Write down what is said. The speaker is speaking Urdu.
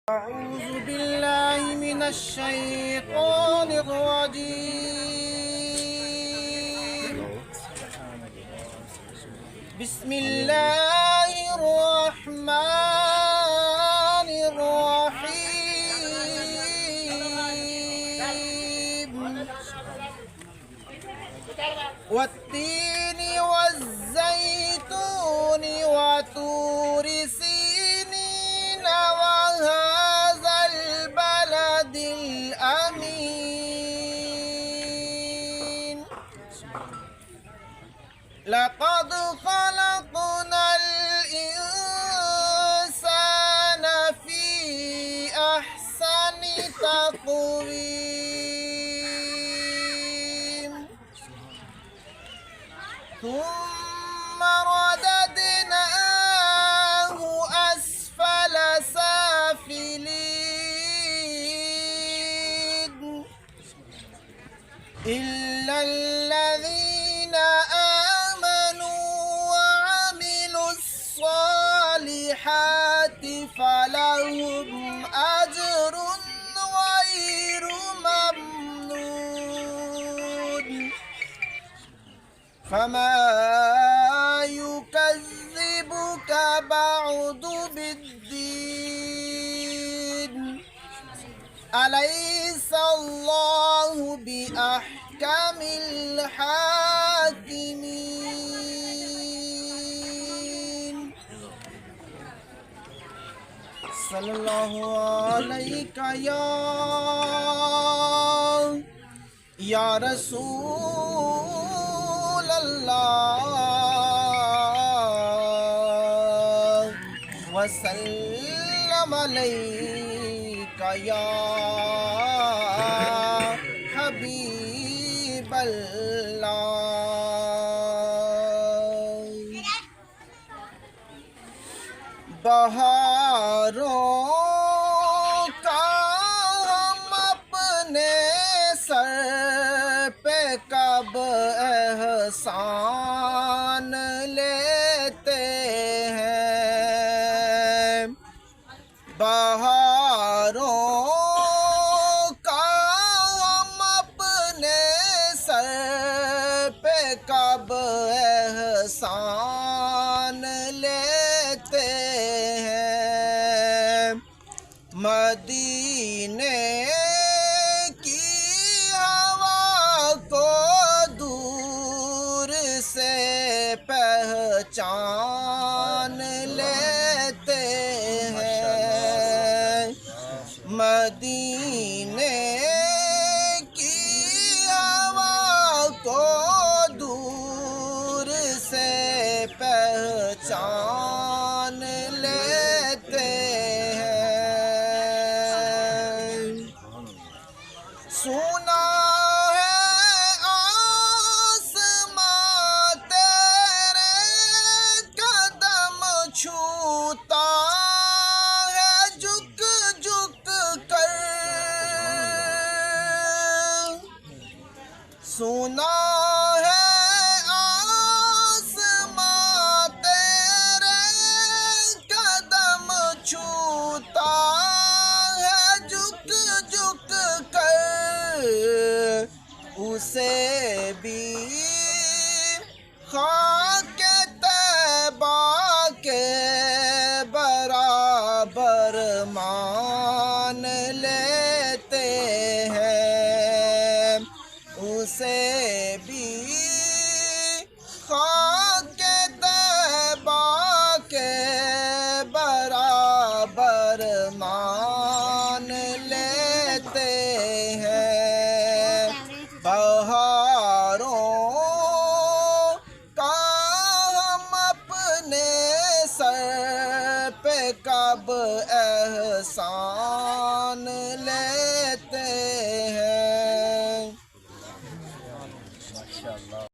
أعوذ بالله من الشيطان الرجيم. بسم الله الرحمن الرحيم. والتين والزيتون وطور سينين وهذا البلد الأمين. لقد خلقنا الإنسان في أحسن تقويم ثم رددناه أسفل سافلين إلا الذين آمنوا وعملوا الصالحات فلهم أجر غير ممنون. فما يكذبك بعد بالدين أليس الله بأحكم الحاكمين. صلى الله عليك يا رسول الله وسلم عليك يا حبيب الله. بہاروں کا ہم اپنے سر پہ کب احسان لیتے ہیں. بہاروں کا ہم اپنے سر پہ کب احسان لیتے ہیں. مدینے کی ہوا کو دور سے پہچان لیتے ہیں. مدینے کی ہوا کو دور سے پہچان لیتے ہیں. سنا ہے آسماں تیرے قدم چھوتا ہے جھک جھک کر. سنا ہے آسماں تیرے قدم چھوتا ہے جھک جھک کر. اسے بھی خاک طیبہ کے برابر مان لیتے ہیں. اسے بھی خاک طیبہ کے برابر مان لیتے ہیں. بہاروں کا ہم اپنے سر پہ کب احسان لیتے